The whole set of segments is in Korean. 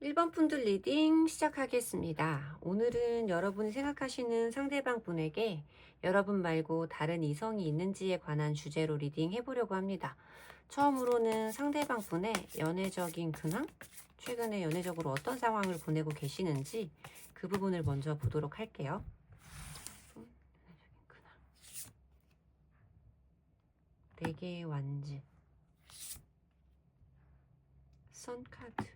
1번 분들 리딩 시작하겠습니다. 오늘은 여러분이 생각하시는 상대방 분에게 여러분 말고 다른 이성이 있는지에 관한 주제로 리딩 해보려고 합니다. 처음으로는 상대방 분의 연애적인 근황? 최근에 연애적으로 어떤 상황을 보내고 계시는지 그 부분을 먼저 보도록 할게요. 연애적인 근황. 4개의 완즈. 선 카드.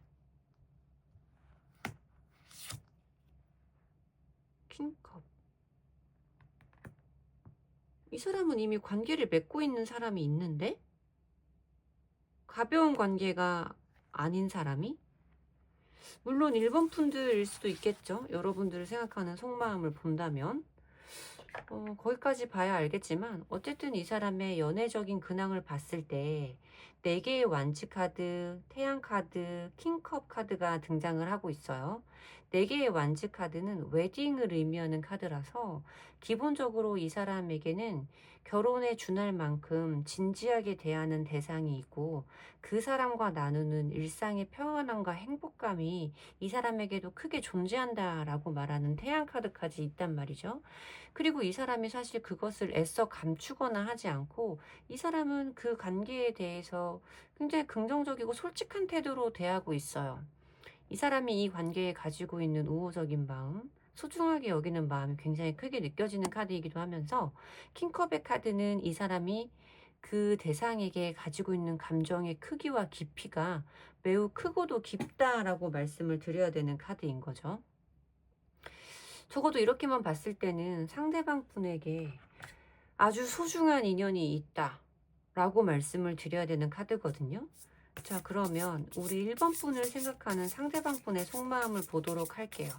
킹컵. 이 사람은 이미 관계를 맺고 있는 사람이 있는데? 가벼운 관계가 아닌 사람이? 물론 1번 분들일 수도 있겠죠. 여러분들을 생각하는 속마음을 본다면. 거기까지 봐야 알겠지만 어쨌든 이 사람의 연애적인 근황을 봤을 때 4개의 완치 카드, 태양 카드, 킹컵 카드가 등장을 하고 있어요. 4개의 완치 카드는 웨딩을 의미하는 카드라서 기본적으로 이 사람에게는 결혼에 준할 만큼 진지하게 대하는 대상이 있고 그 사람과 나누는 일상의 평안함과 행복감이 이 사람에게도 크게 존재한다라고 말하는 태양 카드까지 있단 말이죠. 그리고 이 사람이 사실 그것을 애써 감추거나 하지 않고 이 사람은 그 관계에 대해서 굉장히 긍정적이고 솔직한 태도로 대하고 있어요. 이 사람이 이 관계에 가지고 있는 우호적인 마음, 소중하게 여기는 마음이 굉장히 크게 느껴지는 카드이기도 하면서 킹컵의 카드는 이 사람이 그 대상에게 가지고 있는 감정의 크기와 깊이가 매우 크고도 깊다라고 말씀을 드려야 되는 카드인 거죠. 적어도 이렇게만 봤을 때는 상대방 분에게 아주 소중한 인연이 있다 라고 말씀을 드려야 되는 카드거든요. 자, 그러면 우리 1번 분을 생각하는 상대방 분의 속마음을 보도록 할게요.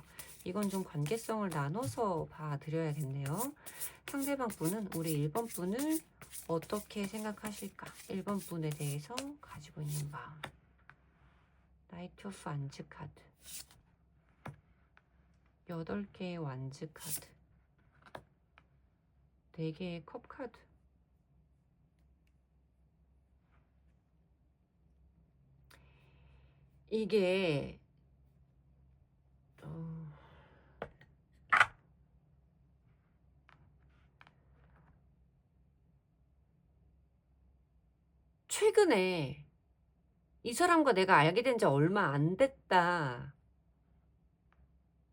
이건 좀 관계성을 나눠서 봐드려야겠네요. 상대방 분은 우리 1번 분을 어떻게 생각하실까? 1번 분에 대해서 가지고 있는 마음. 나이트 오브 안즈 카드. 8개의 완즈 카드. 4개의 컵 카드. 이게 최근에 이 사람과 내가 알게 된 지 얼마 안 됐다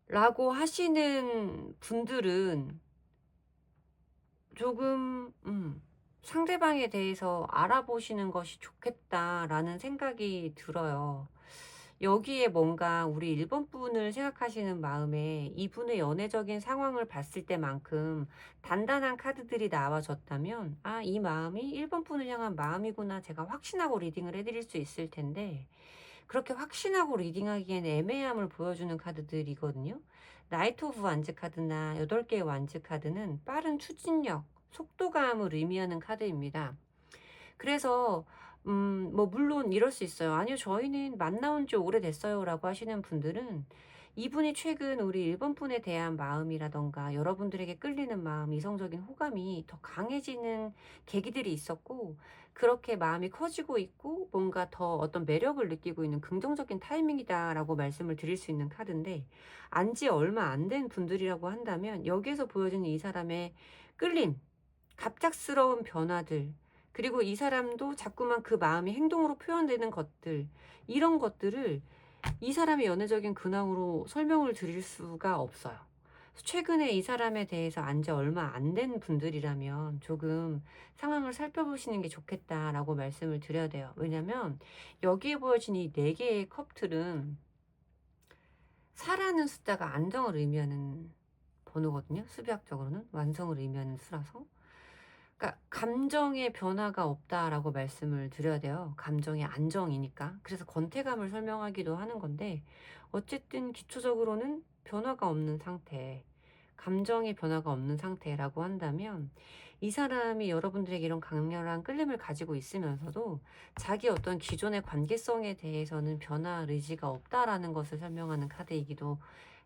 라고 하시는 분들은 조금 상대방에 대해서 알아보시는 것이 좋겠다라는 생각이 들어요. 여기에 뭔가 우리 1번 분을 생각하시는 마음에 이분의 연애적인 상황을 봤을 때만큼 단단한 카드들이 나와졌다면 아, 이 마음이 1번 분을 향한 마음이구나 제가 확신하고 리딩을 해드릴 수 있을 텐데 그렇게 확신하고 리딩하기엔 애매함을 보여주는 카드들이거든요. 나이트 오브 완즈 카드나 8개의 완즈 카드는 빠른 추진력, 속도감을 의미하는 카드입니다. 그래서 뭐 물론 이럴 수 있어요. "아니요. 저희는 만나온 지 오래됐어요." 라고 하시는 분들은 이분이 최근 우리 1번 분에 대한 마음이라든가 여러분들에게 끌리는 마음, 이성적인 호감이 더 강해지는 계기들이 있었고 그렇게 마음이 커지고 있고 뭔가 더 어떤 매력을 느끼고 있는 긍정적인 타이밍이다라고 말씀을 드릴 수 있는 카드인데 안 지 얼마 안 된 분들이라고 한다면 여기에서 보여지는 이 사람의 끌림, 갑작스러운 변화들 그리고 이 사람도 자꾸만 그 마음이 행동으로 표현되는 것들 이런 것들을 이 사람의 연애적인 근황으로 설명을 드릴 수가 없어요. 최근에 이 사람에 대해서 안 지 얼마 안 된 분들이라면 조금 상황을 살펴보시는 게 좋겠다라고 말씀을 드려야 돼요. 왜냐면 여기에 보여진 이 4개의 컵들은 4라는 숫자가 안정을 의미하는 번호거든요. 수비학적으로는 완성을 의미하는 수라서. 그러니까 감정의 변화가 없다라고 말씀을 드려야 돼요. 감정의 안정이니까. 그래서 권태감을 설명하기도 하는 건데 어쨌든 기초적으로는 변화가 없는 상태, 감정의 변화가 없는 상태라고 한다면 이 사람이 여러분들에게 이런 강렬한 끌림을 가지고 있으면서도 자기 어떤 기존의 관계성에 대해서는 변화할 의지가 없다라는 것을 설명하는 카드이기도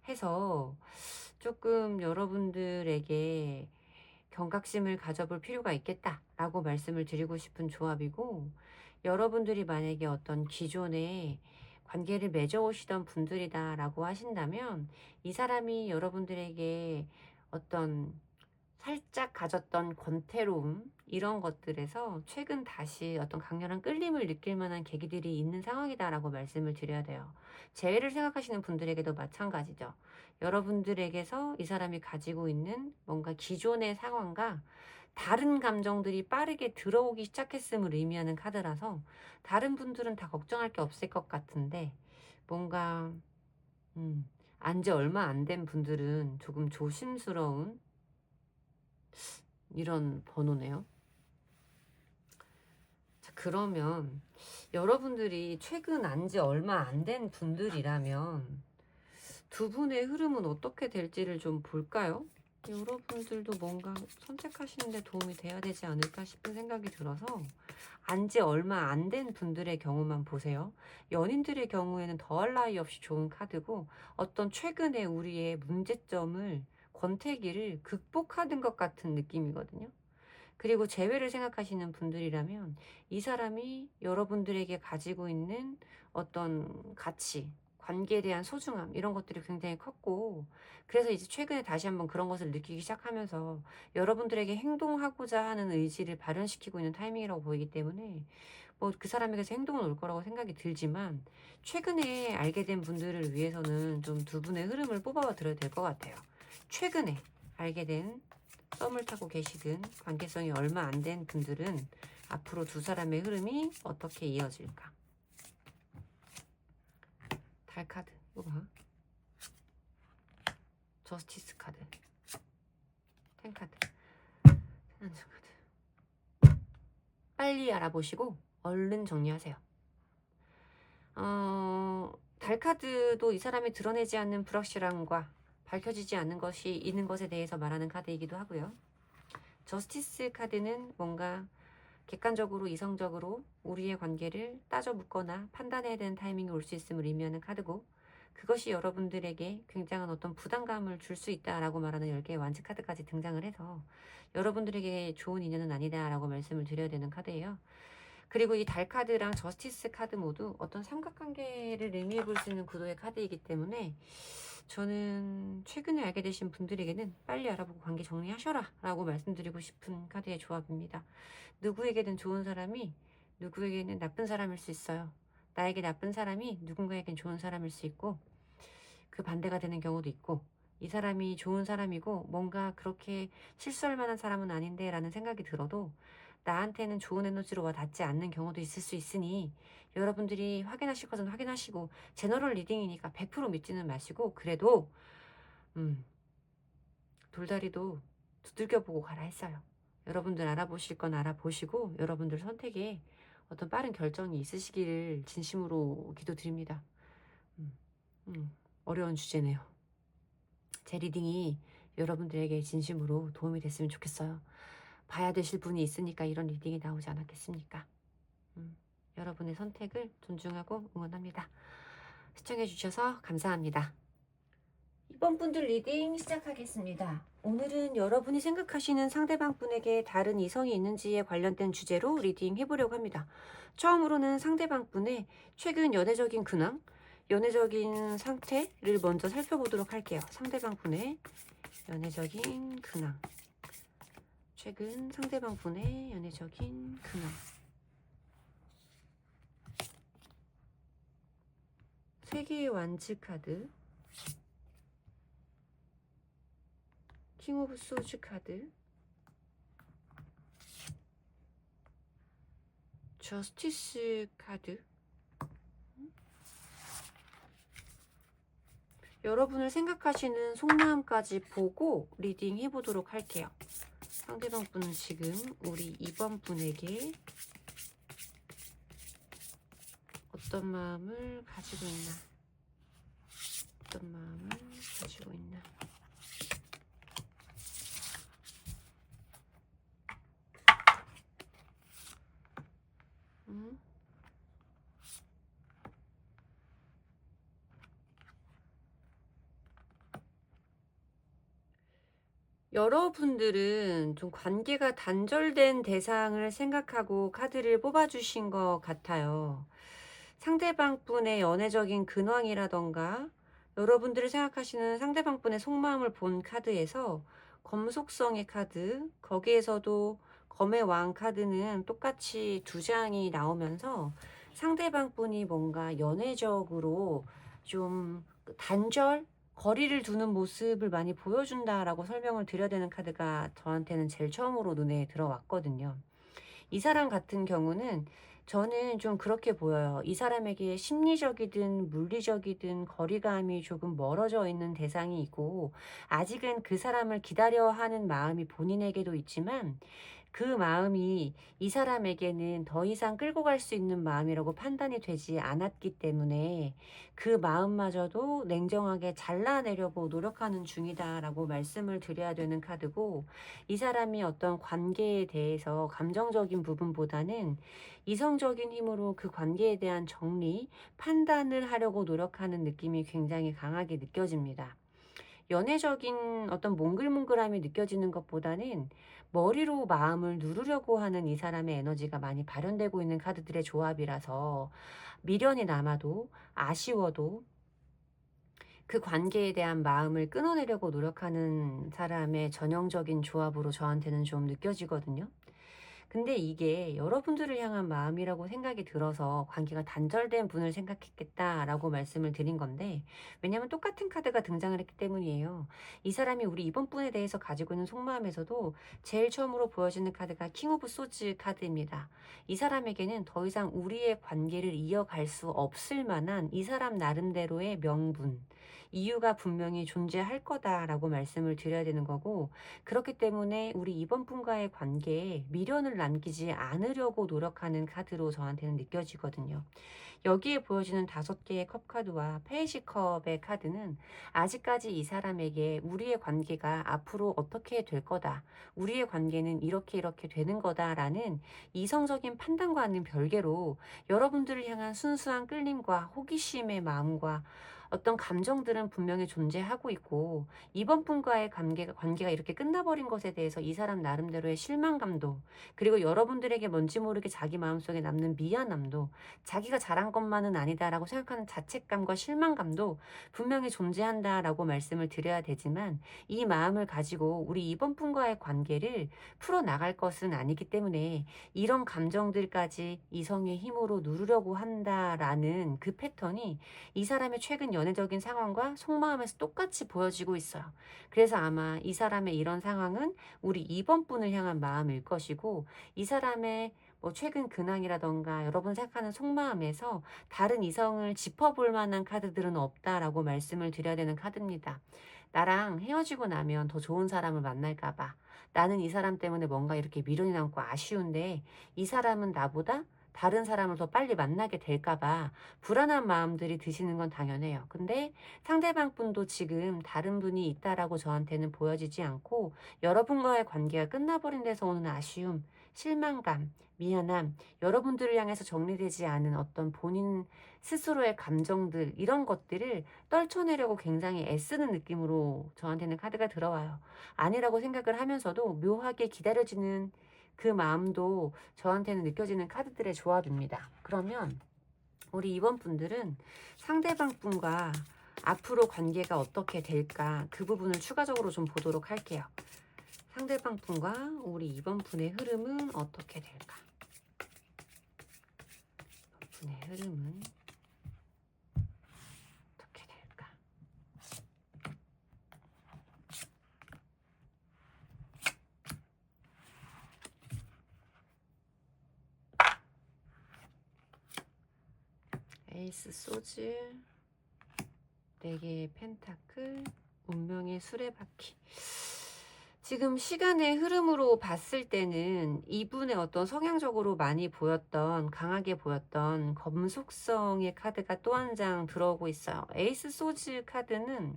해서 조금 여러분들에게 경각심을 가져볼 필요가 있겠다라고 말씀을 드리고 싶은 조합이고 여러분들이 만약에 어떤 기존의 관계를 맺어오시던 분들이다 라고 하신다면 이 사람이 여러분들에게 어떤 살짝 가졌던 권태로움 이런 것들에서 최근 다시 어떤 강렬한 끌림을 느낄 만한 계기들이 있는 상황이다라고 말씀을 드려야 돼요. 재회를 생각하시는 분들에게도 마찬가지죠. 여러분들에게서 이 사람이 가지고 있는 뭔가 기존의 상황과 다른 감정들이 빠르게 들어오기 시작했음을 의미하는 카드라서 다른 분들은 다 걱정할 게 없을 것 같은데 뭔가 안지 얼마 안 된 분들은 조금 조심스러운 이런 번호네요. 자, 그러면 여러분들이 최근 안지 얼마 안 된 분들이라면 두 분의 흐름은 어떻게 될지를 좀 볼까요? 여러분들도 뭔가 선택하시는 데 도움이 돼야 되지 않을까 싶은 생각이 들어서 안지 얼마 안 된 분들의 경우만 보세요. 연인들의 경우에는 더할 나위 없이 좋은 카드고 어떤 최근에 우리의 문제점을 권태기를 극복하는 것 같은 느낌이거든요. 그리고 재회를 생각하시는 분들이라면 이 사람이 여러분들에게 가지고 있는 어떤 가치, 관계에 대한 소중함 이런 것들이 굉장히 컸고 그래서 이제 최근에 다시 한번 그런 것을 느끼기 시작하면서 여러분들에게 행동하고자 하는 의지를 발현시키고 있는 타이밍이라고 보이기 때문에 뭐 그 사람에게서 행동은 올 거라고 생각이 들지만 최근에 알게 된 분들을 위해서는 좀 두 분의 흐름을 뽑아 드려야 될 것 같아요. 최근에 알게 된 썸을 타고 계시든 관계성이 얼마 안 된 분들은 앞으로 두 사람의 흐름이 어떻게 이어질까? 달 카드 이거 봐. 저스티스 카드, 텐 카드, 안전 카드. 빨리 알아보시고 얼른 정리하세요. 달 카드도 이 사람이 드러내지 않는 불확실함과 밝혀지지 않는 것이 있는 것에 대해서 말하는 카드이기도 하고요. 저스티스 카드는 뭔가 객관적으로 이성적으로 우리의 관계를 따져 묻거나 판단해야 되는 타이밍이 올 수 있음을 의미하는 카드고 그것이 여러분들에게 굉장한 어떤 부담감을 줄 수 있다라고 말하는 10개의 완즈 카드까지 등장을 해서 여러분들에게 좋은 인연은 아니다라고 말씀을 드려야 되는 카드예요. 그리고 이 달 카드랑 저스티스 카드 모두 어떤 삼각관계를 의미해 볼 수 있는 구도의 카드이기 때문에 저는 최근에 알게 되신 분들에게는 빨리 알아보고 관계 정리하셔라 라고 말씀드리고 싶은 카드의 조합입니다. 누구에게든 좋은 사람이 누구에게는 나쁜 사람일 수 있어요. 나에게 나쁜 사람이 누군가에겐 좋은 사람일 수 있고 그 반대가 되는 경우도 있고 이 사람이 좋은 사람이고 뭔가 그렇게 실수할 만한 사람은 아닌데 라는 생각이 들어도 나한테는 좋은 에너지로 와 닿지 않는 경우도 있을 수 있으니 여러분들이 확인하실 것은 확인하시고 제너럴 리딩이니까 100% 믿지는 마시고 그래도 돌다리도 두들겨보고 가라 했어요. 여러분들 알아보실 건 알아보시고 여러분들 선택에 어떤 빠른 결정이 있으시기를 진심으로 기도드립니다. 어려운 주제네요. 제 리딩이 여러분들에게 진심으로 도움이 됐으면 좋겠어요. 봐야 되실 분이 있으니까 이런 리딩이 나오지 않았겠습니까? 여러분의 선택을 존중하고 응원합니다. 시청해주셔서 감사합니다. 이번 분들 리딩 시작하겠습니다. 오늘은 여러분이 생각하시는 상대방 분에게 다른 이성이 있는지에 관련된 주제로 리딩 해보려고 합니다. 처음으로는 상대방 분의 최근 연애적인 근황, 연애적인 상태를 먼저 살펴보도록 할게요. 상대방 분의 연애적인 근황. 최근 상대방 분의 연애적인 근황. 세 개의 완즈 카드. 킹 오브 소즈 카드. 저스티스 카드. 여러분을 생각하시는 속마음까지 보고 리딩 해보도록 할게요. 상대방 분은 지금 우리 2번 분에게 어떤 마음을 가지고 있나? 어떤 마음을 가지고 있나? 여러분들은 좀 관계가 단절된 대상을 생각하고 카드를 뽑아주신 것 같아요. 상대방분의 연애적인 근황이라던가 여러분들이 생각하시는 상대방분의 속마음을 본 카드에서 검속성의 카드, 거기에서도 검의 왕 카드는 똑같이 두 장이 나오면서 상대방분이 뭔가 연애적으로 좀 단절? 거리를 두는 모습을 많이 보여준다라고 설명을 드려야 되는 카드가 저한테는 제일 처음으로 눈에 들어왔거든요. 이 사람 같은 경우는 저는 좀 그렇게 보여요. 이 사람에게 심리적이든 물리적이든 거리감이 조금 멀어져 있는 대상이 있고, 아직은 그 사람을 기다려 하는 마음이 본인에게도 있지만, 그 마음이 이 사람에게는 더 이상 끌고 갈 수 있는 마음이라고 판단이 되지 않았기 때문에 그 마음마저도 냉정하게 잘라내려고 노력하는 중이다라고 말씀을 드려야 되는 카드고, 이 사람이 어떤 관계에 대해서 감정적인 부분보다는 이성적인 힘으로 그 관계에 대한 정리, 판단을 하려고 노력하는 느낌이 굉장히 강하게 느껴집니다. 연애적인 어떤 몽글몽글함이 느껴지는 것보다는 머리로 마음을 누르려고 하는 이 사람의 에너지가 많이 발현되고 있는 카드들의 조합이라서, 미련이 남아도 아쉬워도 그 관계에 대한 마음을 끊어내려고 노력하는 사람의 전형적인 조합으로 저한테는 좀 느껴지거든요. 근데 이게 여러분들을 향한 마음이라고 생각이 들어서 관계가 단절된 분을 생각했겠다라고 말씀을 드린 건데, 왜냐면 똑같은 카드가 등장을 했기 때문이에요. 이 사람이 우리 이번 분에 대해서 가지고 있는 속마음에서도 제일 처음으로 보여지는 카드가 킹 오브 소즈 카드입니다. 이 사람에게는 더 이상 우리의 관계를 이어갈 수 없을 만한 이 사람 나름대로의 명분, 이유가 분명히 존재할 거다라고 말씀을 드려야 되는 거고, 그렇기 때문에 우리 이번 분과의 관계에 미련을 남기지 않으려고 노력하는 카드로 저한테는 느껴지거든요. 여기에 보여지는 5개의 컵 카드와 페이지 컵의 카드는 아직까지 이 사람에게 우리의 관계가 앞으로 어떻게 될 거다, 우리의 관계는 이렇게 이렇게 되는 거다라는 이성적인 판단과는 별개로 여러분들을 향한 순수한 끌림과 호기심의 마음과 어떤 감정들은 분명히 존재하고 있고, 이번 분과의 관계가 이렇게 끝나버린 것에 대해서 이 사람 나름대로의 실망감도, 그리고 여러분들에게 뭔지 모르게 자기 마음속에 남는 미안함도, 자기가 잘한 것만은 아니다라고 생각하는 자책감과 실망감도 분명히 존재한다라고 말씀을 드려야 되지만, 이 마음을 가지고 우리 이번 분과의 관계를 풀어나갈 것은 아니기 때문에 이런 감정들까지 이성의 힘으로 누르려고 한다라는 그 패턴이 이 사람의 최근 연애적인 상황과 속마음에서 똑같이 보여지고 있어요. 그래서 아마 이 사람의 이런 상황은 우리 이번 분을 향한 마음일 것이고, 이 사람의 뭐 최근 근황이라던가 여러분 생각하는 속마음에서 다른 이성을 짚어볼 만한 카드들은 없다라고 말씀을 드려야 되는 카드입니다. 나랑 헤어지고 나면 더 좋은 사람을 만날까 봐, 나는 이 사람 때문에 뭔가 이렇게 미련이 남고 아쉬운데 이 사람은 나보다 다른 사람을 더 빨리 만나게 될까 봐 불안한 마음들이 드시는 건 당연해요. 근데 상대방 분도 지금 다른 분이 있다라고 저한테는 보여지지 않고, 여러분과의 관계가 끝나버린 데서 오는 아쉬움, 실망감, 미안함, 여러분들을 향해서 정리되지 않은 어떤 본인 스스로의 감정들, 이런 것들을 떨쳐내려고 굉장히 애쓰는 느낌으로 저한테는 카드가 들어와요. 아니라고 생각을 하면서도 묘하게 기다려지는 그 마음도 저한테는 느껴지는 카드들의 조합입니다. 그러면 우리 이번 분들은 상대방 분과 앞으로 관계가 어떻게 될까, 그 부분을 추가적으로 좀 보도록 할게요. 상대방 분과 우리 이번 분의 흐름은 어떻게 될까? 분의 흐름은 어떻게 될까? 에이스 소즈, 4개의 펜타클, 운명의 수레바퀴. 지금 시간의 흐름으로 봤을 때는 이분의 어떤 성향적으로 많이 보였던, 강하게 보였던 검속성의 카드가 또 한 장 들어오고 있어요. 에이스 소즈 카드는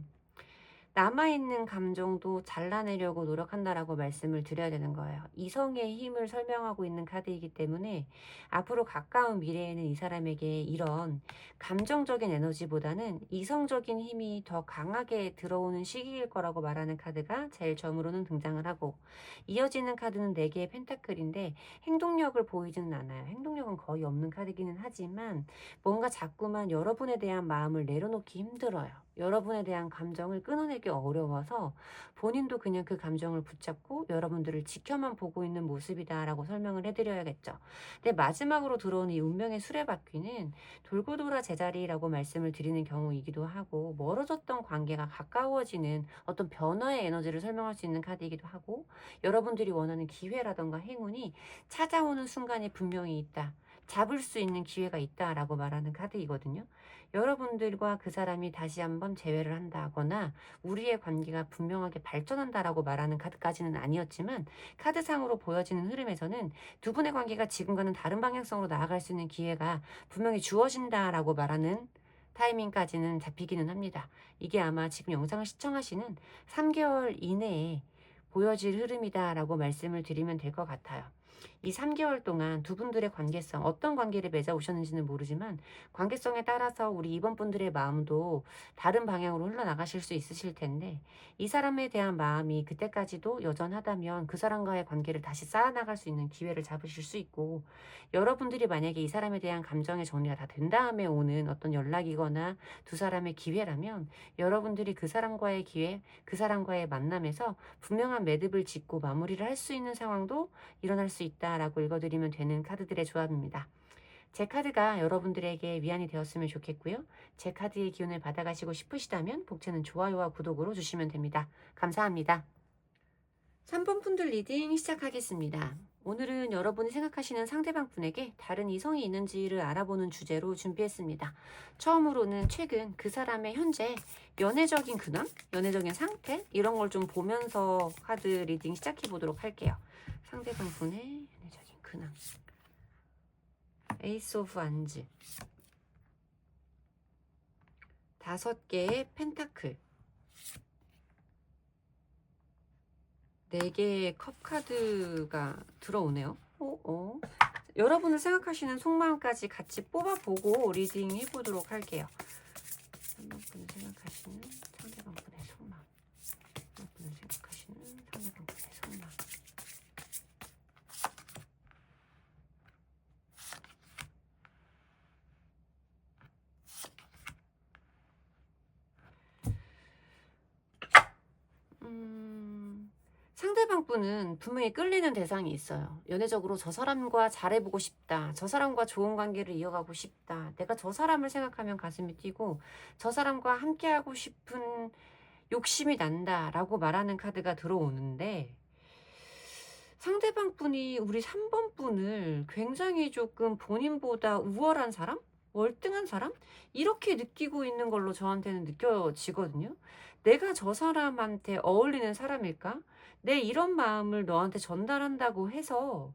남아있는 감정도 잘라내려고 노력한다라고 말씀을 드려야 되는 거예요. 이성의 힘을 설명하고 있는 카드이기 때문에 앞으로 가까운 미래에는 이 사람에게 이런 감정적인 에너지보다는 이성적인 힘이 더 강하게 들어오는 시기일 거라고 말하는 카드가 제일 처음으로는 등장을 하고, 이어지는 카드는 4개의 펜타클인데 행동력을 보이지는 않아요. 행동력은 거의 없는 카드기는 하지만 뭔가 자꾸만 여러분에 대한 마음을 내려놓기 힘들어요. 여러분에 대한 감정을 끊어내기 어려워서 본인도 그냥 그 감정을 붙잡고 여러분들을 지켜만 보고 있는 모습이다라고 설명을 해드려야겠죠. 근데 마지막으로 들어오는 이 운명의 수레바퀴는 돌고 돌아 제자리라고 말씀을 드리는 경우이기도 하고, 멀어졌던 관계가 가까워지는 어떤 변화의 에너지를 설명할 수 있는 카드이기도 하고, 여러분들이 원하는 기회라던가 행운이 찾아오는 순간이 분명히 있다, 잡을 수 있는 기회가 있다라고 말하는 카드이거든요. 여러분들과 그 사람이 다시 한번 재회를 한다거나 우리의 관계가 분명하게 발전한다라고 말하는 카드까지는 아니었지만, 카드상으로 보여지는 흐름에서는 두 분의 관계가 지금과는 다른 방향성으로 나아갈 수 있는 기회가 분명히 주어진다라고 말하는 타이밍까지는 잡히기는 합니다. 이게 아마 지금 영상을 시청하시는 3개월 이내에 보여질 흐름이다라고 말씀을 드리면 될 것 같아요. 이 3개월 동안 두 분들의 관계성, 어떤 관계를 맺어오셨는지는 모르지만 관계성에 따라서 우리 이번 분들의 마음도 다른 방향으로 흘러나가실 수 있으실 텐데, 이 사람에 대한 마음이 그때까지도 여전하다면 그 사람과의 관계를 다시 쌓아나갈 수 있는 기회를 잡으실 수 있고, 여러분들이 만약에 이 사람에 대한 감정의 정리가 다 된 다음에 오는 어떤 연락이거나 두 사람의 기회라면 여러분들이 그 사람과의 기회, 그 사람과의 만남에서 분명한 매듭을 짓고 마무리를 할 수 있는 상황도 일어날 수 있다라고 읽어드리면 되는 카드들의 조합입니다. 제 카드가 여러분들에게 위안이 되었으면 좋겠고요. 제 카드의 기운을 받아가시고 싶으시다면 복채는 좋아요와 구독으로 주시면 됩니다. 감사합니다. 3번 분들 리딩 시작하겠습니다. 오늘은 여러분이 생각하시는 상대방 분에게 다른 이성이 있는지를 알아보는 주제로 준비했습니다. 처음으로는 최근 그 사람의 현재 연애적인 근황, 연애적인 상태, 이런 걸 좀 보면서 카드 리딩 시작해 보도록 할게요. 상대방 분의 연애적인 근황. 에이스 오브 안즈, 5개의 펜타클, 4개의 컵 카드가 들어오네요. 여러분을 생각하시는 속마음까지 같이 뽑아보고 리딩 해보도록 할게요. 상대방분을 생각하시는 상대방분의 속마음, 여러분을 생각하시는 상대방분의 속마음. 상대방 분은 분명히 끌리는 대상이 있어요. 연애적으로 저 사람과 잘해보고 싶다, 저 사람과 좋은 관계를 이어가고 싶다, 내가 저 사람을 생각하면 가슴이 뛰고 저 사람과 함께하고 싶은 욕심이 난다 라고 말하는 카드가 들어오는데, 상대방 분이 우리 3번 분을 굉장히 조금 본인보다 우월한 사람? 월등한 사람? 이렇게 느끼고 있는 걸로 저한테는 느껴지거든요. 내가 저 사람한테 어울리는 사람일까? 내 이런 마음을 너한테 전달한다고 해서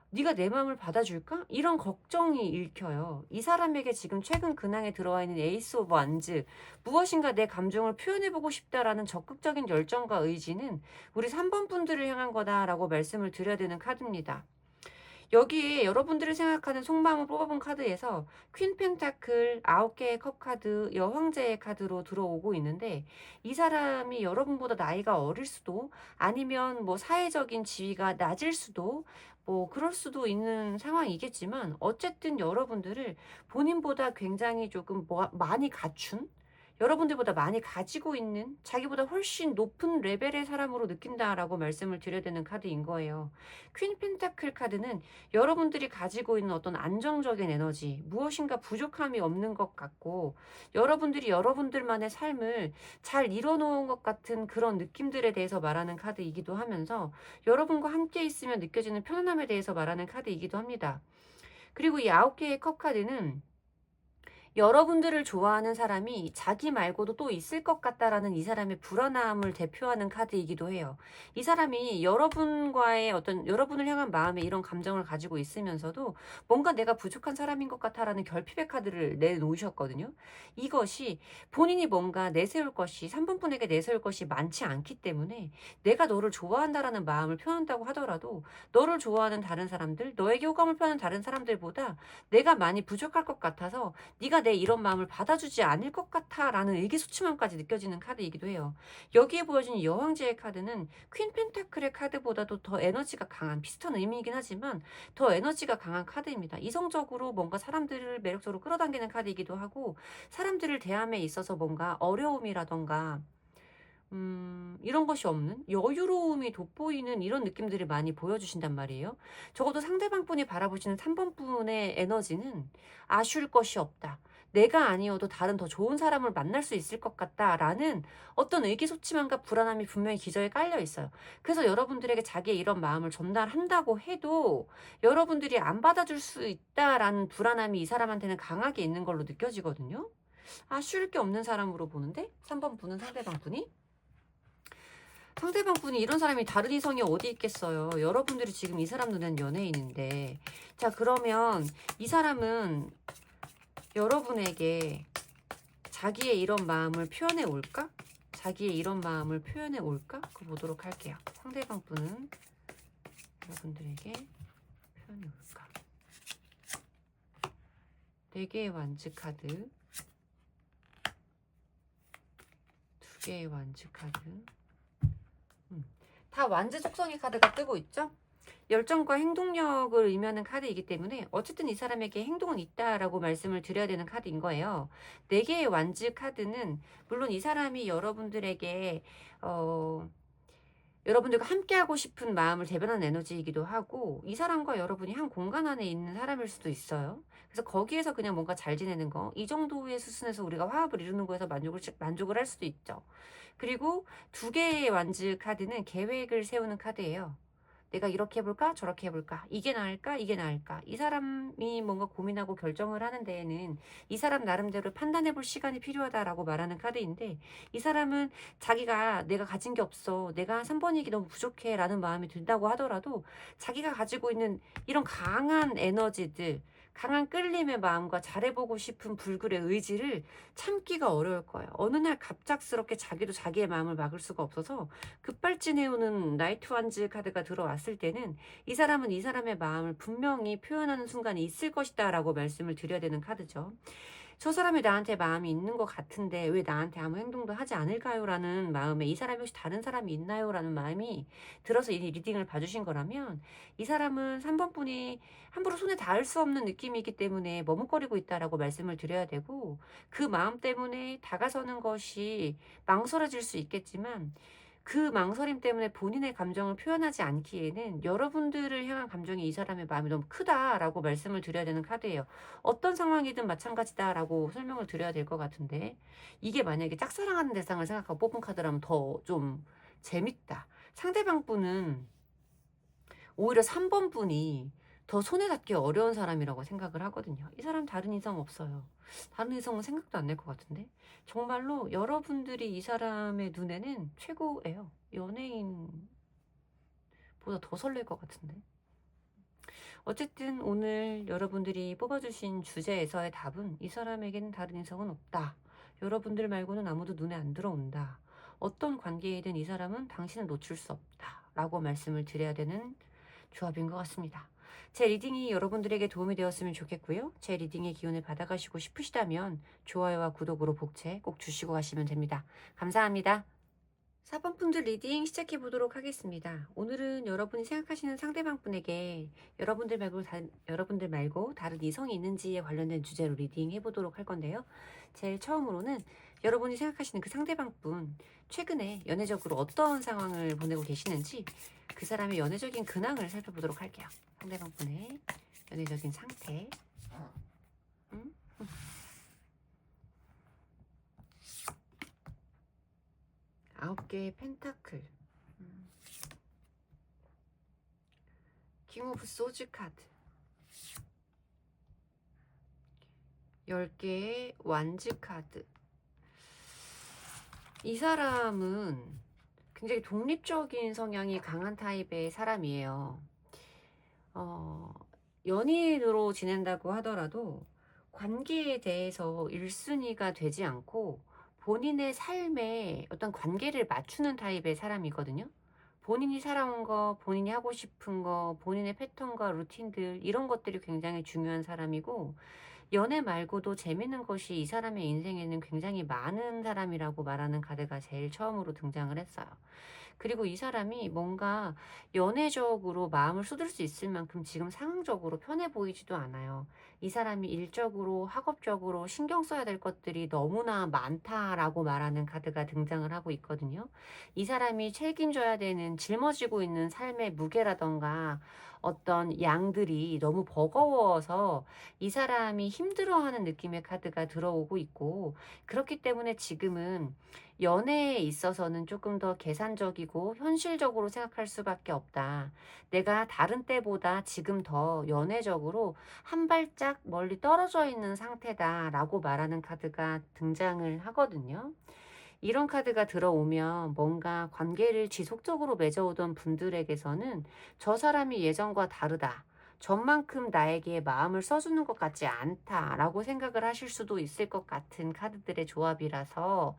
네가 내 마음을 받아줄까? 이런 걱정이 읽혀요. 이 사람에게 지금 최근 근황에 들어와 있는 에이스 오브 완즈, 무엇인가 내 감정을 표현해보고 싶다라는 적극적인 열정과 의지는 우리 3번 분들을 향한 거다라고 말씀을 드려야 되는 카드입니다. 여기에 여러분들을 생각하는 속마음을 뽑아본 카드에서 퀸 펜타클, 9개의 컵 카드, 여황제의 카드로 들어오고 있는데, 이 사람이 여러분보다 나이가 어릴 수도, 아니면 뭐 사회적인 지위가 낮을 수도, 뭐 그럴 수도 있는 상황이겠지만, 어쨌든 여러분들을 본인보다 굉장히 조금 많이 갖춘, 여러분들보다 많이 가지고 있는, 자기보다 훨씬 높은 레벨의 사람으로 느낀다라고 말씀을 드려야 되는 카드인 거예요. 퀸 펜타클 카드는 여러분들이 가지고 있는 어떤 안정적인 에너지, 무엇인가 부족함이 없는 것 같고, 여러분들이 여러분들만의 삶을 잘 이뤄놓은 것 같은 그런 느낌들에 대해서 말하는 카드이기도 하면서, 여러분과 함께 있으면 느껴지는 편안함에 대해서 말하는 카드이기도 합니다. 그리고 이 9개의 컵 카드는 여러분들을 좋아하는 사람이 자기 말고도 또 있을 것 같다라는 이 사람의 불안함을 대표하는 카드이기도 해요. 이 사람이 여러분과의 어떤 여러분을 향한 마음에 이런 감정을 가지고 있으면서도 뭔가 내가 부족한 사람인 것 같아라는 결핍의 카드를 내놓으셨거든요. 이것이 본인이 뭔가 내세울 것이 3번 분에게 내세울 것이 많지 않기 때문에 내가 너를 좋아한다라는 마음을 표현한다고 하더라도 너를 좋아하는 다른 사람들, 너에게 호감을 표하는 다른 사람들보다 내가 많이 부족할 것 같아서 네가 내 이런 마음을 받아주지 않을 것 같아라는 의기소침함까지 느껴지는 카드이기도 해요. 여기에 보여진 여왕제의 카드는 퀸 펜타클의 카드보다도 더 에너지가 강한 비슷한 의미이긴 하지만 더 에너지가 강한 카드입니다. 이성적으로 뭔가 사람들을 매력적으로 끌어당기는 카드이기도 하고 사람들을 대함에 있어서 뭔가 어려움이라던가 이런 것이 없는 여유로움이 돋보이는 이런 느낌들을 많이 보여주신단 말이에요. 적어도 상대방 분이 바라보시는 3번 분의 에너지는 아쉬울 것이 없다. 내가 아니어도 다른 더 좋은 사람을 만날 수 있을 것 같다라는 어떤 의기소침함과 불안함이 분명히 기저에 깔려 있어요. 그래서 여러분들에게 자기의 이런 마음을 전달한다고 해도 여러분들이 안 받아줄 수 있다라는 불안함이 이 사람한테는 강하게 있는 걸로 느껴지거든요. 아쉬울 게 없는 사람으로 보는데 3번 분은 상대방 분이 상대방 분이 이런 사람이 다른 이성이 어디 있겠어요. 여러분들이 지금 이 사람 눈엔 연예인인데. 자, 그러면 이 사람은 여러분에게 자기의 이런 마음을 표현해 올까? 자기의 이런 마음을 표현해 올까? 그거 보도록 할게요. 상대방 분은 여러분들에게 표현해 올까? 4개의 완즈 카드, 2개의 완즈 카드. 다 완즈 속성의 카드가 뜨고 있죠? 열정과 행동력을 의미하는 카드이기 때문에 어쨌든 이 사람에게 행동은 있다라고 말씀을 드려야 되는 카드인 거예요. 4개의 완즈 카드는 물론 이 사람이 여러분들에게 여러분들과 함께하고 싶은 마음을 대변하는 에너지이기도 하고 이 사람과 여러분이 한 공간 안에 있는 사람일 수도 있어요. 그래서 거기에서 그냥 뭔가 잘 지내는 거, 이 정도의 수순에서 우리가 화합을 이루는 거에서 만족을 할 수도 있죠. 그리고 2개의 완즈 카드는 계획을 세우는 카드예요. 내가 이렇게 해볼까? 저렇게 해볼까? 이게 나을까? 이게 나을까? 이 사람이 뭔가 고민하고 결정을 하는 데에는 이 사람 나름대로 판단해볼 시간이 필요하다라고 말하는 카드인데 이 사람은 자기가 내가 가진 게 없어. 내가 3번이기 너무 부족해. 라는 마음이 든다고 하더라도 자기가 가지고 있는 이런 강한 에너지들, 강한 끌림의 마음과 잘해보고 싶은 불굴의 의지를 참기가 어려울 거예요. 어느 날 갑작스럽게 자기도 자기의 마음을 막을 수가 없어서 급발진해오는 나이트 완즈 카드가 들어왔을 때는 이 사람은 이 사람의 마음을 분명히 표현하는 순간이 있을 것이다 라고 말씀을 드려야 되는 카드죠. 저 사람이 나한테 마음이 있는 것 같은데 왜 나한테 아무 행동도 하지 않을까요? 라는 마음에 이 사람이 혹시 다른 사람이 있나요? 라는 마음이 들어서 이 리딩을 봐주신 거라면 이 사람은 3번 분이 함부로 손에 닿을 수 없는 느낌이기 때문에 머뭇거리고 있다라고 말씀을 드려야 되고 그 마음 때문에 다가서는 것이 망설여질 수 있겠지만 그 망설임 때문에 본인의 감정을 표현하지 않기에는 여러분들을 향한 감정이 이 사람의 마음이 너무 크다라고 말씀을 드려야 되는 카드예요. 어떤 상황이든 마찬가지다라고 설명을 드려야 될 것 같은데 이게 만약에 짝사랑하는 대상을 생각하고 뽑은 카드라면 더 좀 재밌다. 상대방 분은 오히려 3번 분이 더 손에 닿기 어려운 사람이라고 생각을 하거든요. 이 사람 다른 이성 없어요. 다른 이성은 생각도 안 날 것 같은데 정말로 여러분들이 이 사람의 눈에는 최고예요. 연예인보다 더 설렐 것 같은데. 어쨌든 오늘 여러분들이 뽑아주신 주제에서의 답은 이 사람에게는 다른 이성은 없다. 여러분들 말고는 아무도 눈에 안 들어온다. 어떤 관계이든 이 사람은 당신을 놓칠 수 없다. 라고 말씀을 드려야 되는 조합인 것 같습니다. 제 리딩이 여러분들에게 도움이 되었으면 좋겠고요. 제 리딩의 기운을 받아가시고 싶으시다면 좋아요와 구독으로 복채 꼭 주시고 가시면 됩니다. 감사합니다. 4번 분들 리딩 시작해 보도록 하겠습니다. 오늘은 여러분이 생각하시는 상대방 분에게 여러분들 말고 다른 이성이 있는지에 관련된 주제로 리딩 해보도록 할 건데요. 제일 처음으로는 여러분이 생각하시는 그 상대방 분 최근에 연애적으로 어떤 상황을 보내고 계시는지 그 사람의 연애적인 근황을 살펴보도록 할게요. 상대방 분의 연애적인 상태. 9개의 펜타클. 킹 오브 소즈 카드. 10개의 완즈 카드. 이 사람은 굉장히 독립적인 성향이 강한 타입의 사람이에요. 연인으로 지낸다고 하더라도 관계에 대해서 1순위가 되지 않고 본인의 삶에 어떤 관계를 맞추는 타입의 사람이거든요. 본인이 살아온 거, 본인이 하고 싶은 거, 본인의 패턴과 루틴들 이런 것들이 굉장히 중요한 사람이고, 연애 말고도 재밌는 것이 이 사람의 인생에는 굉장히 많은 사람이라고 말하는 카드가 제일 처음으로 등장을 했어요. 그리고 이 사람이 뭔가 연애적으로 마음을 쏟을 수 있을 만큼 지금 상황적으로 편해 보이지도 않아요. 이 사람이 일적으로, 학업적으로 신경 써야 될 것들이 너무나 많다라고 말하는 카드가 등장을 하고 있거든요. 이 사람이 책임져야 되는 짊어지고 있는 삶의 무게라던가 어떤 양들이 너무 버거워서 이 사람이 힘들어하는 느낌의 카드가 들어오고 있고, 그렇기 때문에 지금은 연애에 있어서는 조금 더 계산적이고 현실적으로 생각할 수밖에 없다. 내가 다른 때보다 지금 더 연애적으로 한 발짝 멀리 떨어져 있는 상태다라고 말하는 카드가 등장을 하거든요. 이런 카드가 들어오면 뭔가 관계를 지속적으로 맺어오던 분들에게서는 저 사람이 예전과 다르다. 전만큼 나에게 마음을 써주는 것 같지 않다라고 생각을 하실 수도 있을 것 같은 카드들의 조합이라서,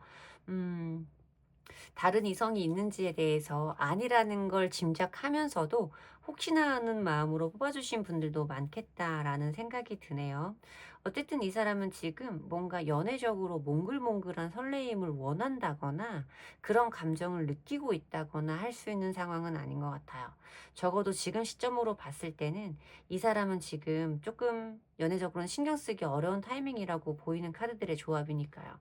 다른 이성이 있는지에 대해서 아니라는 걸 짐작하면서도 혹시나 하는 마음으로 뽑아주신 분들도 많겠다라는 생각이 드네요. 어쨌든 이 사람은 지금 뭔가 연애적으로 몽글몽글한 설레임을 원한다거나 그런 감정을 느끼고 있다거나 할 수 있는 상황은 아닌 것 같아요. 적어도 지금 시점으로 봤을 때는 이 사람은 지금 조금 연애적으로는 신경 쓰기 어려운 타이밍이라고 보이는 카드들의 조합이니까요.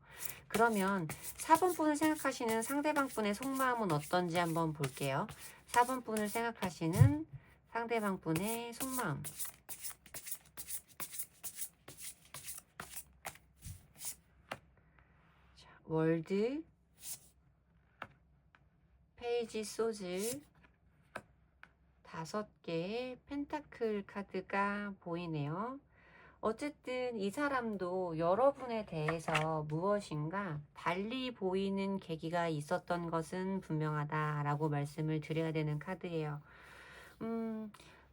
그러면 4번 분을 생각하시는 상대방 분의 속마음은 어떤지 한번 볼게요. 4번 분을 생각하시는 상대방 분의 속마음. 자, 월드, 페이지 소즈, 5개의 펜타클 카드가 보이네요. 어쨌든 이 사람도 여러분에 대해서 무엇인가 달리 보이는 계기가 있었던 것은 분명하다라고 말씀을 드려야 되는 카드예요.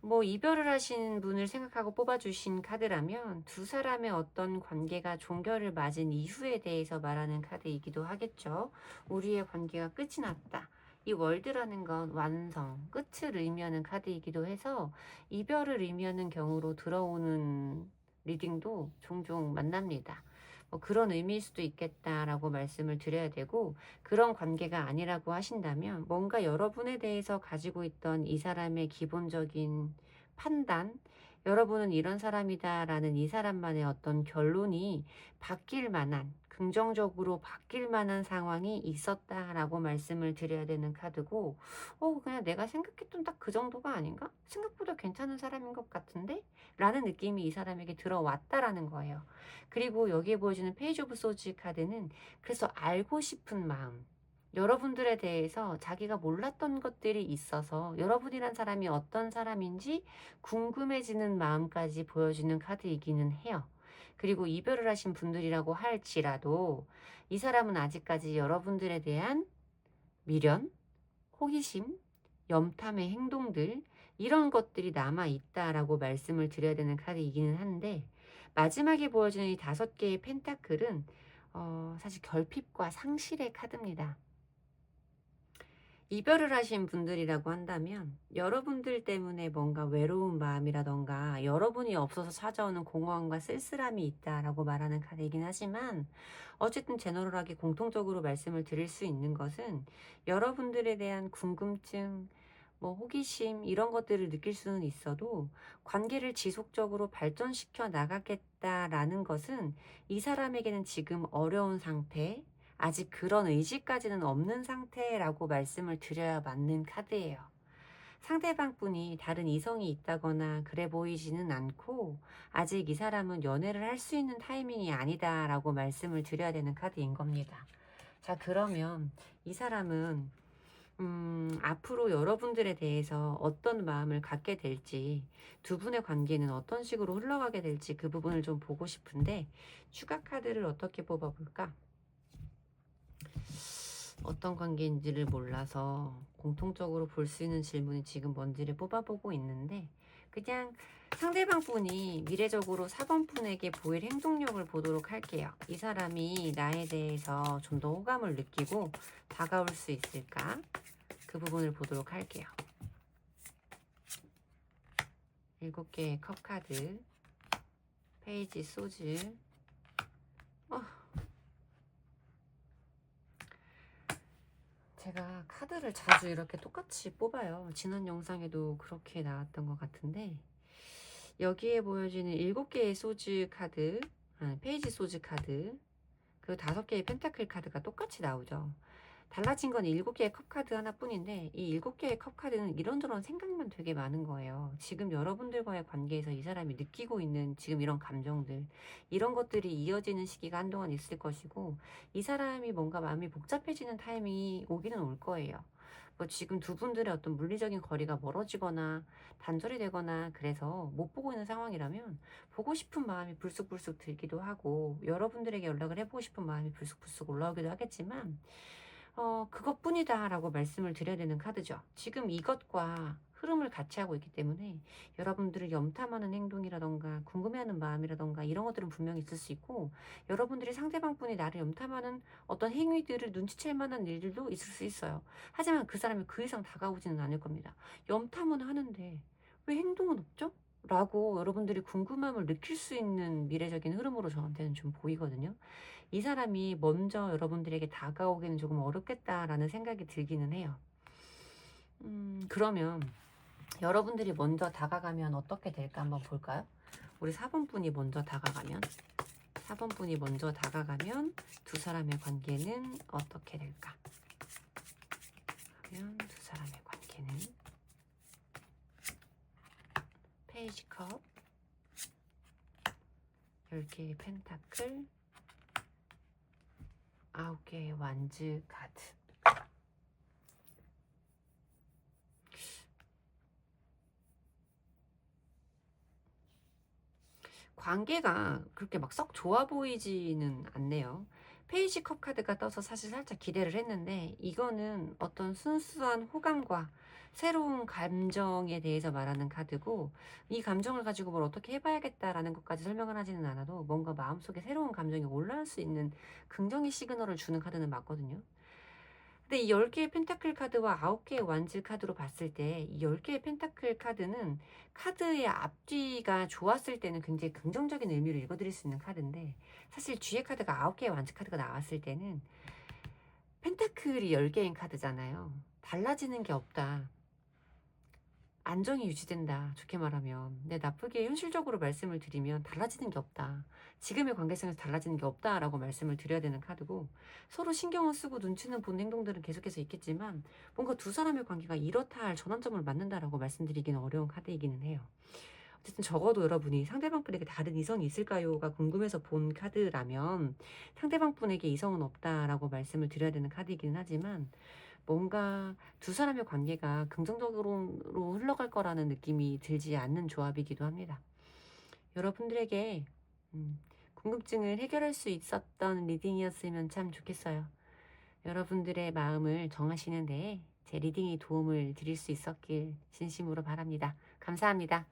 뭐 이별을 하신 분을 생각하고 뽑아주신 카드라면 두 사람의 어떤 관계가 종결을 맞은 이후에 대해서 말하는 카드이기도 하겠죠. 우리의 관계가 끝이 났다. 이 월드라는 건 완성, 끝을 의미하는 카드이기도 해서 이별을 의미하는 경우로 들어오는 리딩도 종종 만납니다. 뭐 그런 의미일 수도 있겠다라고 말씀을 드려야 되고, 그런 관계가 아니라고 하신다면 뭔가 여러분에 대해서 가지고 있던 이 사람의 기본적인 판단, 여러분은 이런 사람이다라는 이 사람만의 어떤 결론이 바뀔 만한, 긍정적으로 바뀔 만한 상황이 있었다라고 말씀을 드려야 되는 카드고, 그냥 내가 생각했던 딱 그 정도가 아닌가? 생각보다 괜찮은 사람인 것 같은데? 라는 느낌이 이 사람에게 들어왔다라는 거예요. 그리고 여기에 보여주는 페이지 오브 소즈 카드는 그래서 알고 싶은 마음, 여러분들에 대해서 자기가 몰랐던 것들이 있어서 여러분이란 사람이 어떤 사람인지 궁금해지는 마음까지 보여주는 카드이기는 해요. 그리고 이별을 하신 분들이라고 할지라도 이 사람은 아직까지 여러분들에 대한 미련, 호기심, 염탐의 행동들, 이런 것들이 남아있다라고 말씀을 드려야 되는 카드이기는 한데, 마지막에 보여주는 이 5개의 펜타클은 사실 결핍과 상실의 카드입니다. 이별을 하신 분들이라고 한다면 여러분들 때문에 뭔가 외로운 마음이라던가 여러분이 없어서 찾아오는 공허함과 쓸쓸함이 있다라고 말하는 카드이긴 하지만, 어쨌든 제너럴하게 공통적으로 말씀을 드릴 수 있는 것은 여러분들에 대한 궁금증, 뭐 호기심 이런 것들을 느낄 수는 있어도 관계를 지속적으로 발전시켜 나가겠다라는 것은 이 사람에게는 지금 어려운 상태, 아직 그런 의지까지는 없는 상태라고 말씀을 드려야 맞는 카드예요. 상대방 분이 다른 이성이 있다거나 그래 보이지는 않고 아직 이 사람은 연애를 할 수 있는 타이밍이 아니다라고 말씀을 드려야 되는 카드인 겁니다. 자, 그러면 이 사람은 앞으로 여러분들에 대해서 어떤 마음을 갖게 될지, 두 분의 관계는 어떤 식으로 흘러가게 될지 그 부분을 좀 보고 싶은데, 추가 카드를 어떻게 뽑아볼까? 어떤 관계인지를 몰라서 공통적으로 볼 수 있는 질문이 지금 뭔지를 뽑아보고 있는데, 그냥 상대방 분이 미래적으로 4번 분에게 보일 행동력을 보도록 할게요. 이 사람이 나에 대해서 좀 더 호감을 느끼고 다가올 수 있을까? 그 부분을 보도록 할게요. 7개의 컵 카드, 페이지 소즈. 제가 카드를 자주 이렇게 똑같이 뽑아요. 지난 영상에도 그렇게 나왔던 것 같은데, 여기에 보여지는 7개의 소즈 카드, 페이지 소즈 카드, 그리고 5개의 펜타클 카드가 똑같이 나오죠. 달라진 건 7개의 컵 카드 하나뿐인데, 이 7개의 컵 카드는 이런저런 생각만 되게 많은 거예요. 지금 여러분들과의 관계에서 이 사람이 느끼고 있는 지금 이런 감정들, 이런 것들이 이어지는 시기가 한동안 있을 것이고, 이 사람이 뭔가 마음이 복잡해지는 타임이 오기는 올 거예요. 뭐 지금 두 분들의 어떤 물리적인 거리가 멀어지거나 단절이 되거나 그래서 못 보고 있는 상황이라면, 보고 싶은 마음이 불쑥불쑥 들기도 하고 여러분들에게 연락을 해보고 싶은 마음이 불쑥불쑥 올라오기도 하겠지만, 그것뿐이다 라고 말씀을 드려야 되는 카드죠. 지금 이것과 흐름을 같이 하고 있기 때문에 여러분들을 염탐하는 행동이라던가 궁금해하는 마음이라던가 이런 것들은 분명히 있을 수 있고, 여러분들이 상대방 분이 나를 염탐하는 어떤 행위들을 눈치챌 만한 일들도 있을 수 있어요. 하지만 그 사람이 그 이상 다가오지는 않을 겁니다. 염탐은 하는데 왜 행동은 없죠? 라고 여러분들이 궁금함을 느낄 수 있는 미래적인 흐름으로 저한테는 좀 보이거든요. 이 사람이 먼저 여러분들에게 다가오기는 조금 어렵겠다라는 생각이 들기는 해요. 그러면 여러분들이 먼저 다가가면 어떻게 될까 한번 볼까요? 우리 4번 분이 먼저 다가가면, 4번 분이 먼저 다가가면 두 사람의 관계는 어떻게 될까? 그러면 두 사람의 관계는 페이지 컵, 10개의 펜타클, 9개의 완즈 카드. 관계가 그렇게 막 썩 좋아 보이지는 않네요. 페이지 컵 카드가 떠서 사실 살짝 기대를 했는데, 이거는 어떤 순수한 호감과 새로운 감정에 대해서 말하는 카드고, 이 감정을 가지고 뭘 어떻게 해봐야겠다라는 것까지 설명을 하지는 않아도 뭔가 마음속에 새로운 감정이 올라올 수 있는 긍정의 시그널을 주는 카드는 맞거든요. 근데 이 10개의 펜타클 카드와 9개의 완즈 카드로 봤을 때, 이 10개의 펜타클 카드는 카드의 앞뒤가 좋았을 때는 굉장히 긍정적인 의미를 읽어드릴 수 있는 카드인데, 사실 뒤에 카드가 9개의 완즈 카드가 나왔을 때는 펜타클이 10개인 카드잖아요. 달라지는 게 없다, 안정이 유지된다, 좋게 말하면. 근데 나쁘게 현실적으로 말씀을 드리면 달라지는 게 없다, 지금의 관계성에서 달라지는 게 없다라고 말씀을 드려야 되는 카드고, 서로 신경을 쓰고 눈치는 보는 행동들은 계속해서 있겠지만 뭔가 두 사람의 관계가 이렇다 할 전환점을 맞는다라고 말씀드리기는 어려운 카드이기는 해요. 어쨌든 적어도 여러분이 상대방 분에게 다른 이성이 있을까요가 궁금해서 본 카드라면, 상대방 분에게 이성은 없다라고 말씀을 드려야 되는 카드이기는 하지만, 뭔가 두 사람의 관계가 긍정적으로 흘러갈 거라는 느낌이 들지 않는 조합이기도 합니다. 여러분들에게 궁금증을 해결할 수 있었던 리딩이었으면 참 좋겠어요. 여러분들의 마음을 정하시는 데에 제 리딩이 도움을 드릴 수 있었길 진심으로 바랍니다. 감사합니다.